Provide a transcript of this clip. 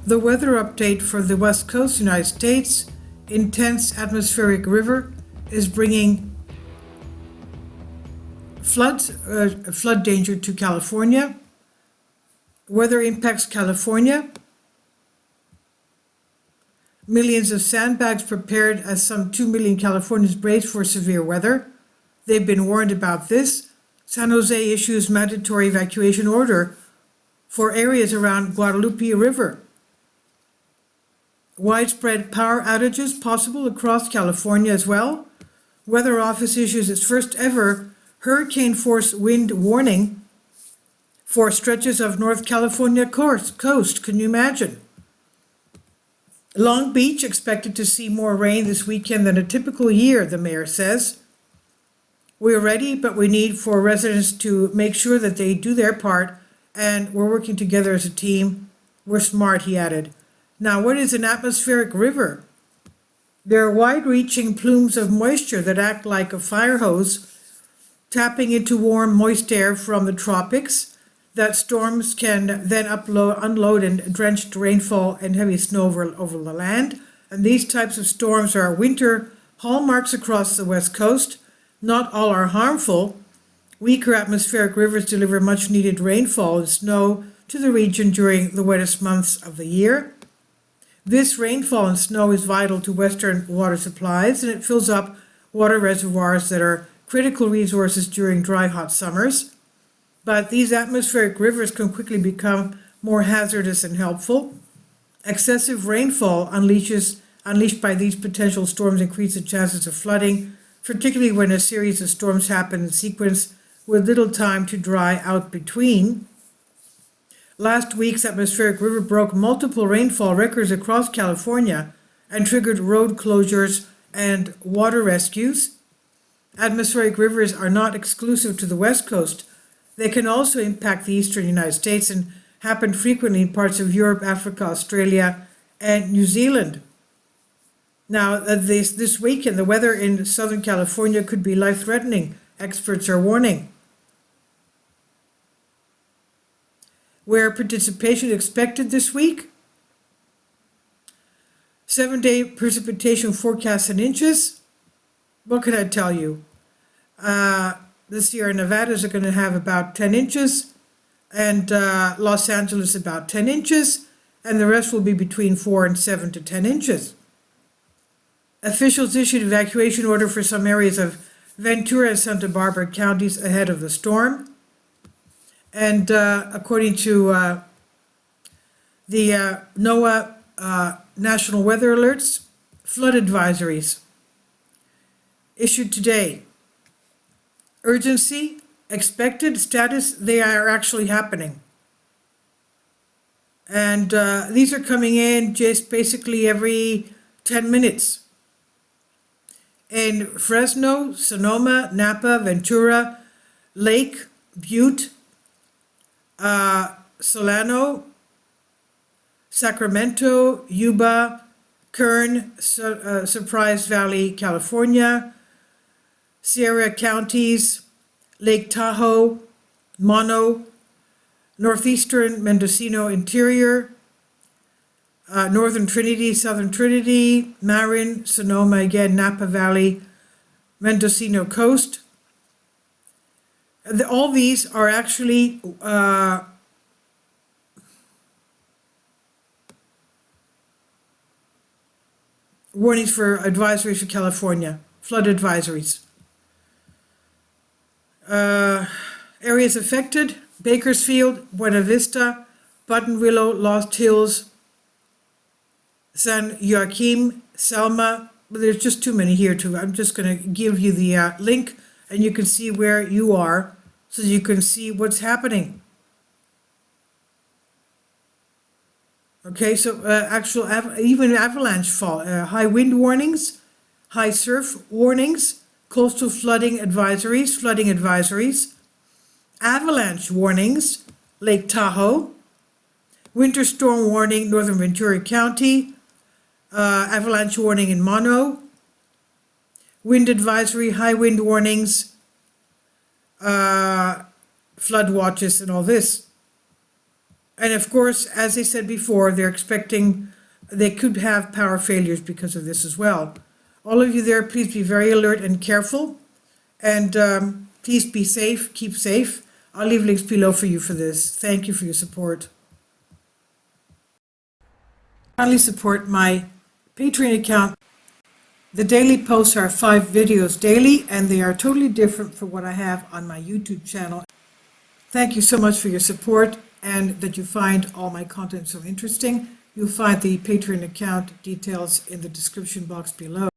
The weather update for the west coast United States. Intense atmospheric river is bringing flood danger to California. Weather impacts California. Millions of sandbags prepared as some 2 million Californians brace for severe weather. They've been warned about this. San Jose issues mandatory evacuation order for areas around Guadalupe River. Widespread power outages possible across California as well. Weather Office issues its first ever hurricane force wind warning for stretches of North California coast. Can you imagine? Long Beach expected to see more rain this weekend than a typical year, the mayor says. We're ready, but we need for residents to make sure that they do their part, and we're working together as a team. We're smart, he added. Now, what is an atmospheric river? They're wide-reaching plumes of moisture that act like a fire hose, tapping into warm, moist air from the tropics that storms can then unload in drenched rainfall and heavy snow over the land. And these types of storms are winter hallmarks across the west coast. Not all are harmful. Weaker atmospheric rivers deliver much needed rainfall and snow to the region during the wettest months of the year. This rainfall and snow is vital to western water supplies, and it fills up water reservoirs that are critical resources during dry, hot summers. But these atmospheric rivers can quickly become more hazardous and helpful. Excessive rainfall unleashed by these potential storms increase the chances of flooding, particularly when a series of storms happen in sequence with little time to dry out between. Last week's atmospheric river broke multiple rainfall records across California and triggered road closures and water rescues. Atmospheric rivers are not exclusive to the West Coast. They can also impact the eastern United States and happen frequently in parts of Europe, Africa, Australia, and New Zealand. Now, this weekend, the weather in Southern California could be life-threatening, experts are warning. Where participation expected this week? 7-day precipitation forecast in inches. What can I tell you? This year, Nevadas are going to have about 10 inches, and Los Angeles about 10 inches, and the rest will be between 4 and 7 to 10 inches. Officials issued evacuation order for some areas of Ventura and Santa Barbara counties ahead of the storm. And according to the NOAA National Weather Alerts, flood advisories issued today. Urgency, expected, status, they are actually happening. And these are coming in just basically every 10 minutes. In Fresno, Sonoma, Napa, Ventura, Lake, Butte, Solano, Sacramento, Yuba, Kern, Surprise Valley, California, Sierra counties, Lake Tahoe, Mono, northeastern Mendocino interior, northern Trinity, southern Trinity, Marin, Sonoma again, Napa Valley, Mendocino coast. All these are actually warnings for advisories for California, flood advisories. Areas affected: Bakersfield, Buena Vista, Buttonwillow, Lost Hills, San Joaquin, Selma. But there's just too many here too. I'm just going to give you the link, and you can see where you are, so you can see what's happening. Okay, so even avalanche fall, high wind warnings, high surf warnings, coastal flooding advisories, avalanche warnings, Lake Tahoe, winter storm warning, northern Ventura County, avalanche warning in Mono, wind advisory, high wind warnings, flood watches and all this. And of course, as they said before, they're expecting, they could have power failures because of this as well. All of you there, please be very alert and careful. And please be safe, keep safe. I'll leave links below for you for this. Thank you for your support. Kindly support my Patreon account. The daily posts are 5 videos daily, and they are totally different from what I have on my YouTube channel. Thank you so much for your support and that you find all my content so interesting. You'll find the Patreon account details in the description box below.